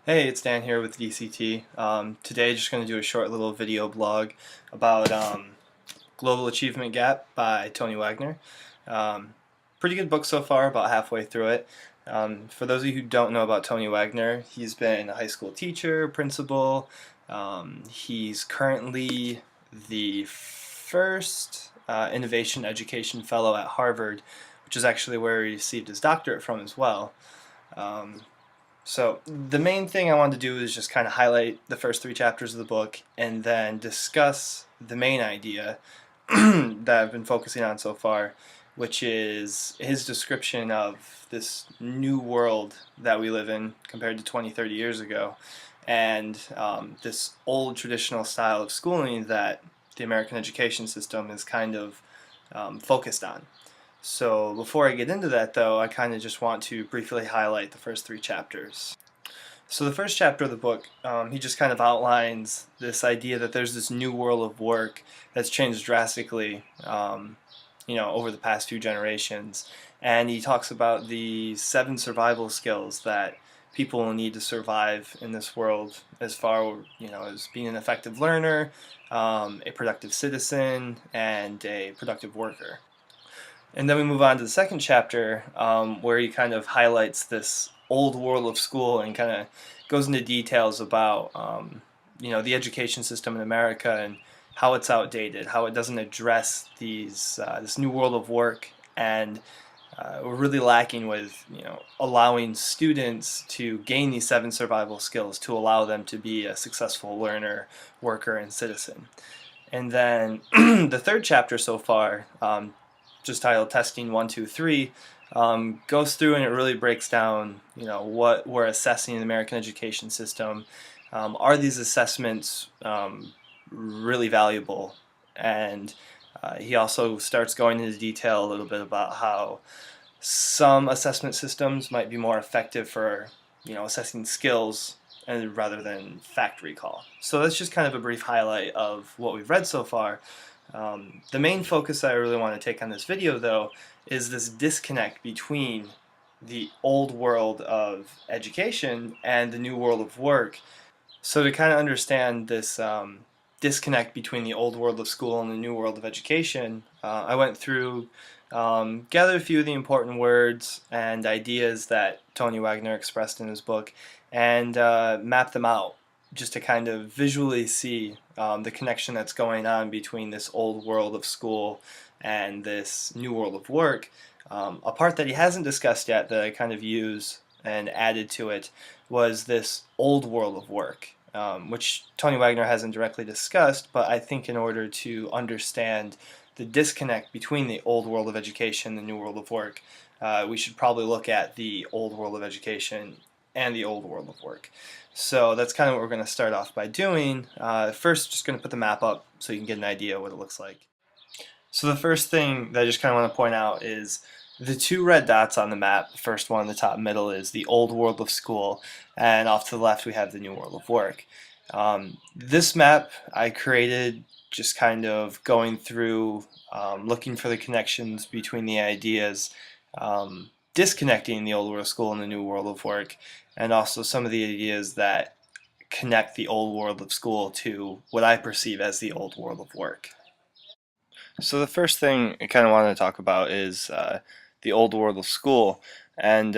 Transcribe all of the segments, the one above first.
Hey, it's Dan here with DCT. Today, just going to do a short little video blog about Global Achievement Gap by Tony Wagner. Um, Pretty good book so far, about halfway through it. For those of you who don't know about Tony Wagner, he's been a high school teacher, principal. He's currently the first Innovation Education Fellow at Harvard, which is actually where he received his doctorate from as well. Um, so the main thing I wanted to do is just kind of highlight the first three chapters of the book and then discuss the main idea that I've been focusing on so far, which is his description of this new world that we live in compared to 20, 30 years ago, and this old traditional style of schooling that the American education system is kind of focused on. So before I get into that though, I kind of just want to briefly highlight the first three chapters. So the first chapter of the book, he just kind of outlines this idea that there's this new world of work that's changed drastically, over the past few generations. And he talks about the 7 survival skills that people will need to survive in this world, as far as being an effective learner, a productive citizen, and a productive worker. And then we move on to the second chapter, where he kind of highlights this old world of school and kind of goes into details about the education system in America and how it's outdated, how it doesn't address this new world of work, and we're really lacking with allowing students to gain these 7 survival skills to allow them to be a successful learner, worker, and citizen. And then the third chapter so far, just titled Testing 1, 2, 3, goes through and it really breaks down, what we're assessing in the American education system. Are these assessments really valuable? And he also starts going into detail a little bit about how some assessment systems might be more effective for, assessing skills and rather than fact recall. So that's just kind of a brief highlight of what we've read so far. The main focus I really want to take on this video, though, is this disconnect between the old world of education and the new world of work. So to kind of understand this disconnect between the old world of school and the new world of education, I went through, gathered a few of the important words and ideas that Tony Wagner expressed in his book, and mapped them out just to kind of visually see the connection that's going on between this old world of school and this new world of work. A part that he hasn't discussed yet that I kind of use and added to it was this old world of work, which Tony Wagner hasn't directly discussed, but I think in order to understand the disconnect between the old world of education and the new world of work, we should probably look at the old world of education and the old world of work. So that's kind of what we're going to start off by doing. First, just going to put the map up so you can get an idea of what it looks like. So the first thing that I just kind of want to point out is the 2 red dots on the map. The first one in the top middle is the old world of school, and off to the left we have the new world of work. This map I created just kind of going through, looking for the connections between the ideas, disconnecting the old world of school and the new world of work, and also some of the ideas that connect the old world of school to what I perceive as the old world of work. So the first thing I kind of wanted to talk about is the old world of school. And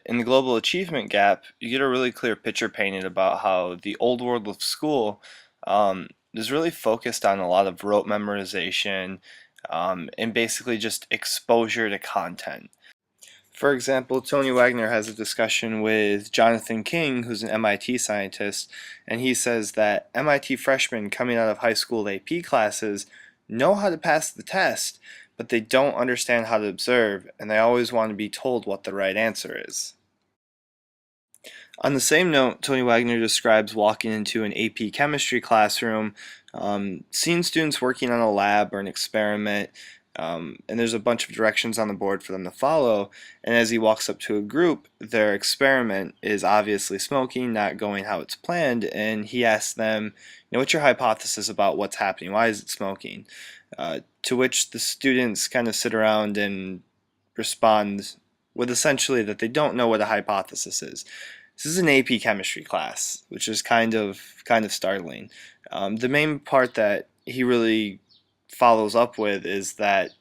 in the global achievement gap, you get a really clear picture painted about how the old world of school is really focused on a lot of rote memorization, and basically just exposure to content. For example, Tony Wagner has a discussion with Jonathan King, who's an MIT scientist, and he says that MIT freshmen coming out of high school AP classes know how to pass the test, but they don't understand how to observe, and they always want to be told what the right answer is. On the same note, Tony Wagner describes walking into an AP chemistry classroom, seeing students working on a lab or an experiment, and there's a bunch of directions on the board for them to follow, and as he walks up to a group, their experiment is obviously smoking, not going how it's planned, and he asks them, what's your hypothesis about what's happening? Why is it smoking? To which the students kind of sit around and respond with essentially that they don't know what a hypothesis is. This is an AP chemistry class, which is kind of startling. The main part that he really follows up with is that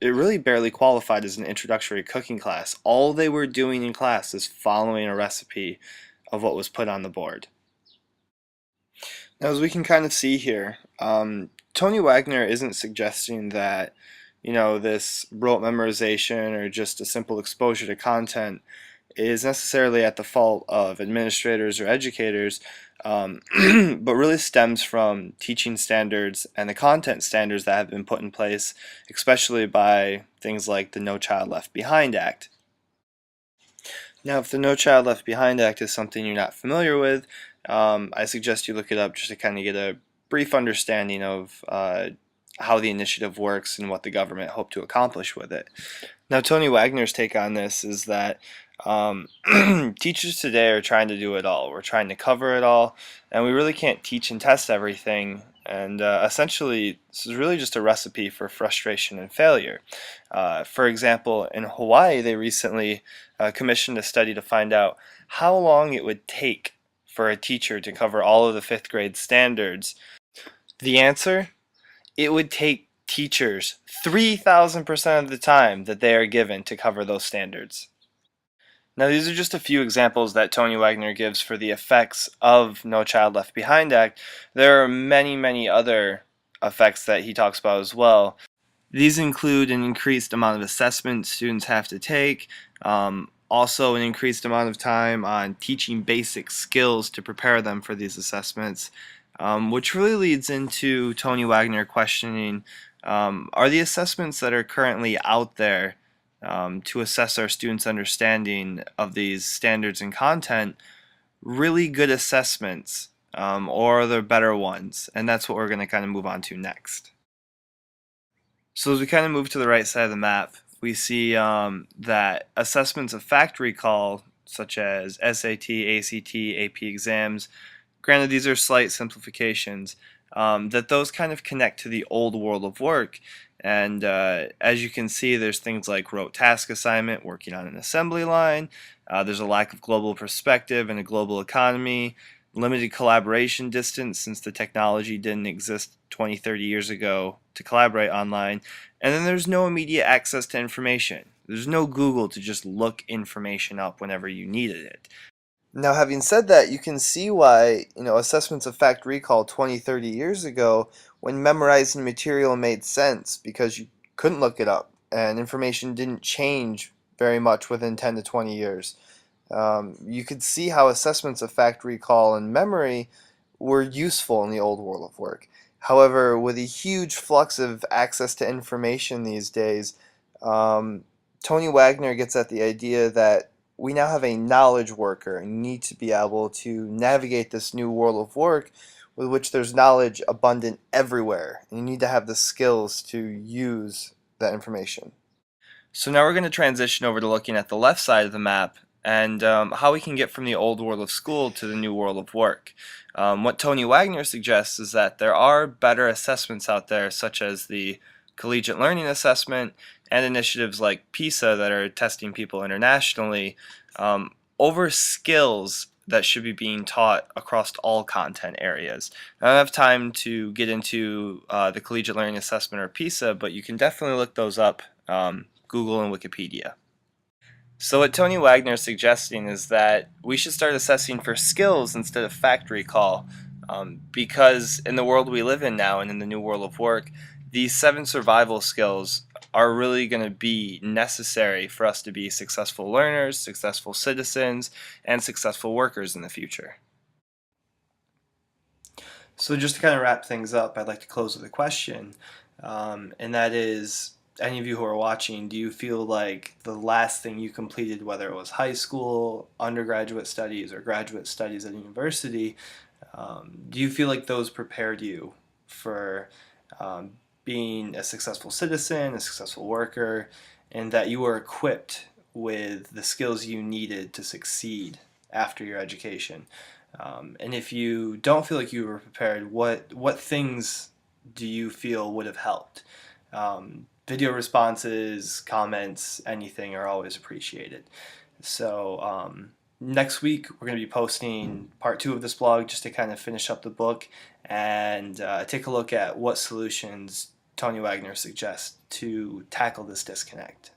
it really barely qualified as an introductory cooking class. All they were doing in class is following a recipe of what was put on the board. Now, as we can kind of see here, Tony Wagner isn't suggesting that, this rote memorization or just a simple exposure to content is necessarily at the fault of administrators or educators, but really stems from teaching standards and the content standards that have been put in place, especially by things like the No Child Left Behind Act. Now, if the No Child Left Behind Act is something you're not familiar with, I suggest you look it up just to kind of get a brief understanding of how the initiative works and what the government hoped to accomplish with it. Now, Tony Wagner's take on this is that teachers today are trying to do it all. We're trying to cover it all, and we really can't teach and test everything. And essentially, this is really just a recipe for frustration and failure. For example, in Hawaii, they recently commissioned a study to find out how long it would take for a teacher to cover all of the fifth grade standards. The answer? It would take teachers 3,000% of the time that they are given to cover those standards. Now, these are just a few examples that Tony Wagner gives for the effects of No Child Left Behind Act. There are many, many other effects that he talks about as well. These include an increased amount of assessment students have to take, also an increased amount of time on teaching basic skills to prepare them for these assessments, which really leads into Tony Wagner questioning, are the assessments that are currently out there to assess our students' understanding of these standards and content really good assessments, or are there better ones? And that's what we're going to kind of move on to next. So as we kind of move to the right side of the map, we see that assessments of fact recall, such as SAT, ACT, AP exams, granted these are slight simplifications, that those kind of connect to the old world of work. And as you can see, there's things like rote task assignment, working on an assembly line. There's a lack of global perspective in a global economy, limited collaboration distance since the technology didn't exist 20, 30 years ago to collaborate online. And then there's no immediate access to information. There's no Google to just look information up whenever you needed it. Now, having said that, you can see why, assessments of fact recall 20, 30 years ago, when memorizing material made sense because you couldn't look it up and information didn't change very much within 10 to 20 years. You could see how assessments of fact recall and memory were useful in the old world of work. However, with a huge flux of access to information these days, Tony Wagner gets at the idea that we now have a knowledge worker and need to be able to navigate this new world of work with which there's knowledge abundant everywhere. And you need to have the skills to use that information. So now we're going to transition over to looking at the left side of the map and how we can get from the old world of school to the new world of work. What Tony Wagner suggests is that there are better assessments out there, such as the Collegiate Learning Assessment and initiatives like PISA that are testing people internationally, over skills that should be being taught across all content areas. I don't have time to get into the Collegiate Learning Assessment or PISA, but you can definitely look those up, Google and Wikipedia. So what Tony Wagner is suggesting is that we should start assessing for skills instead of fact recall, because in the world we live in now and in the new world of work, these 7 survival skills are really going to be necessary for us to be successful learners, successful citizens, and successful workers in the future. So just to kind of wrap things up, I'd like to close with a question, and that is, any of you who are watching, do you feel like the last thing you completed, whether it was high school, undergraduate studies, or graduate studies at university, do you feel like those prepared you for being a successful citizen, a successful worker, and that you were equipped with the skills you needed to succeed after your education? And if you don't feel like you were prepared, what things do you feel would have helped? Video responses, comments, anything are always appreciated. So Next week, we're going to be posting part 2 of this blog just to kind of finish up the book and take a look at what solutions Tony Wagner suggests to tackle this disconnect.